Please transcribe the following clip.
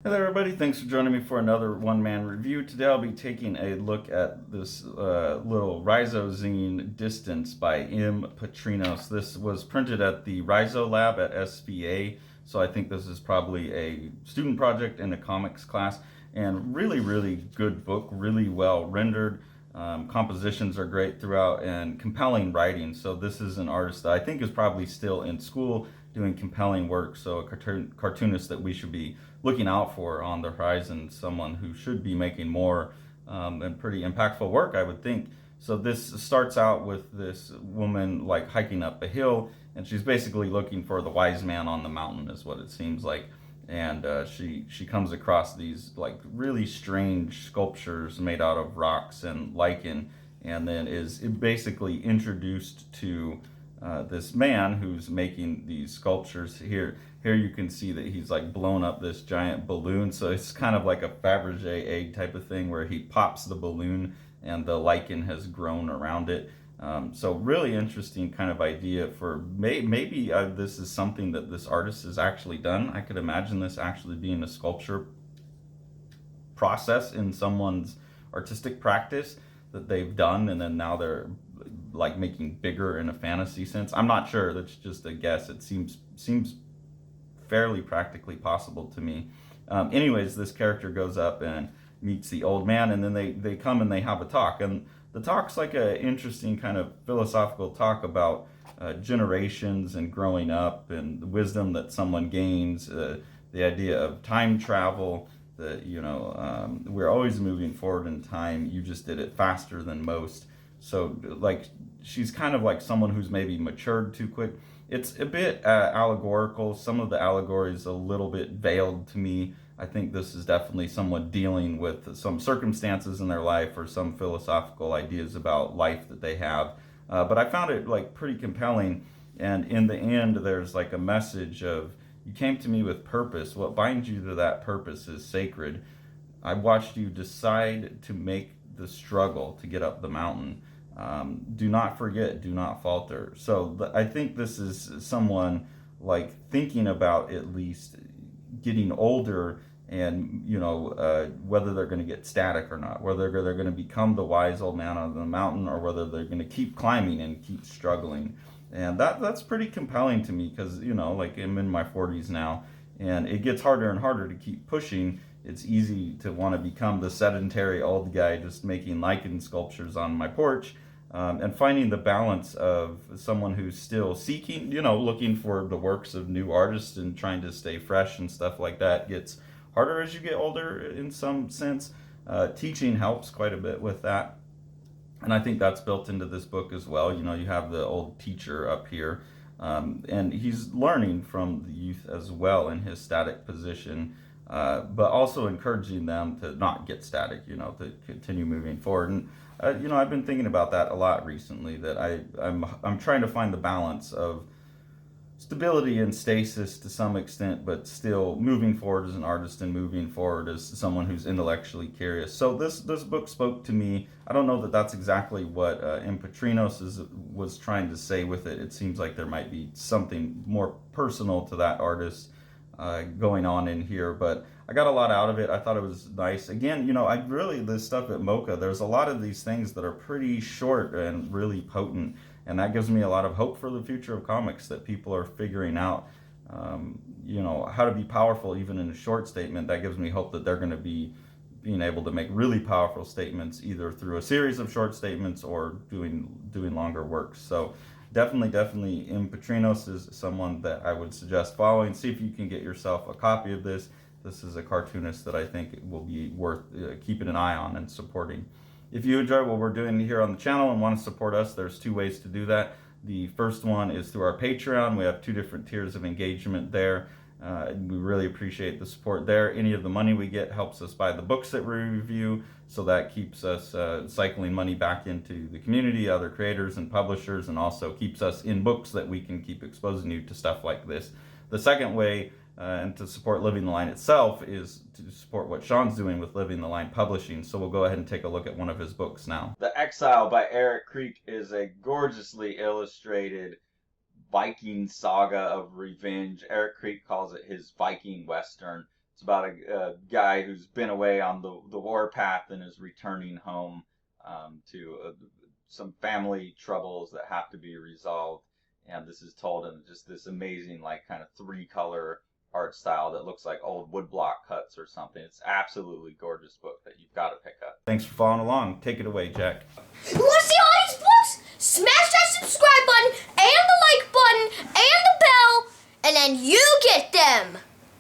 Hey there, everybody. Thanks for joining me for another one-man review. Today I'll be taking a look at this little rhizozine Distance by M. Patrinos. This was printed at the Rhizo Lab at SVA, so I think this is probably a student project in a comics class. And really, really good book, really well rendered. Compositions are great throughout and compelling writing. So this is an artist that I think is probably still in school doing compelling work. So a cartoonist that we should be looking out for on the horizon, someone who should be making more and pretty impactful work, I would think. So this starts out with this woman like hiking up a hill, and she's basically looking for the wise man on the mountain, is what it seems like. And she comes across these like really strange sculptures made out of rocks and lichen, and then is basically introduced to this man who's making these sculptures. Here you can see that he's like blown up this giant balloon, so it's kind of like a Fabergé egg type of thing where he pops the balloon and the lichen has grown around it. So really interesting kind of idea for maybe this is something that this artist has actually done. I could imagine this actually being a sculpture process in someone's artistic practice that they've done, and then now they're like making bigger in a fantasy sense. I'm not sure. That's just a guess. It seems fairly practically possible to me. Anyways, this character goes up and meets the old man, and then they come and they have a talk, and the talk's like a interesting kind of philosophical talk about generations and growing up and the wisdom that someone gains, the idea of time travel, that we're always moving forward in time, you just did it faster than most. So like she's kind of like someone who's maybe matured too quick. It's a bit allegorical. Some of the allegories a little bit veiled to me. I think this is definitely someone dealing with some circumstances in their life or some philosophical ideas about life that they have. But I found it like pretty compelling. And in the end, there's like a message of, you came to me with purpose. What binds you to that purpose is sacred. I watched you decide to make the struggle to get up the mountain. Do not forget, do not falter. So I think this is someone like thinking about at least getting older, and whether they're going to get static or not, whether they're going to become the wise old man on the mountain, or whether they're going to keep climbing and keep struggling. And that's pretty compelling to me, because like I'm in my 40s now, and it gets harder and harder to keep pushing. It's easy to want to become the sedentary old guy just making lichen sculptures on my porch. And finding the balance of someone who's still seeking, looking for the works of new artists and trying to stay fresh and stuff like that gets harder as you get older in some sense. Teaching helps quite a bit with that. And I think that's built into this book as well. You have the old teacher up here, and he's learning from the youth as well in his static position, but also encouraging them to not get static, to continue moving forward. And I've been thinking about that a lot recently. That I'm trying to find the balance of stability and stasis to some extent, but still moving forward as an artist and moving forward as someone who's intellectually curious. So this book spoke to me. I don't know that that's exactly what M. Patrinos was trying to say with it. It seems like there might be something more personal to that artist going on in here, but I got a lot out of it. I thought it was nice. Again, I really, this stuff at MoCA, there's a lot of these things that are pretty short and really potent, and that gives me a lot of hope for the future of comics, that people are figuring out, how to be powerful even in a short statement. That gives me hope that they're going to be being able to make really powerful statements either through a series of short statements or doing longer works. So definitely M. Patrinos is someone that I would suggest following. See if you can get yourself a copy of this. This is a cartoonist that I think will be worth keeping an eye on and supporting. If you enjoy what we're doing here on the channel and want to support us, there's two ways to do that. The first one is through our Patreon. We have 2 different tiers of engagement there. We really appreciate the support there. Any of the money we get helps us buy the books that we review, so that keeps us cycling money back into the community, other creators and publishers, and also keeps us in books that we can keep exposing you to stuff like this. The second way, and to support Living the Line itself, is to support what Sean's doing with Living the Line Publishing. So we'll go ahead and take a look at one of his books now. The Exile by Eric Creek is a gorgeously illustrated Viking saga of revenge. Eric Creek calls it his Viking Western. It's about a guy who's been away on the warpath and is returning home to some family troubles that have to be resolved. And this is told in just this amazing, like, kind of 3-color art style that looks like old woodblock cuts or something. It's absolutely gorgeous book that you've got to pick up. Thanks for following along. Take it away, Jack. You want to see all these books? Smash that subscribe button and the like button and the bell, and then you get them.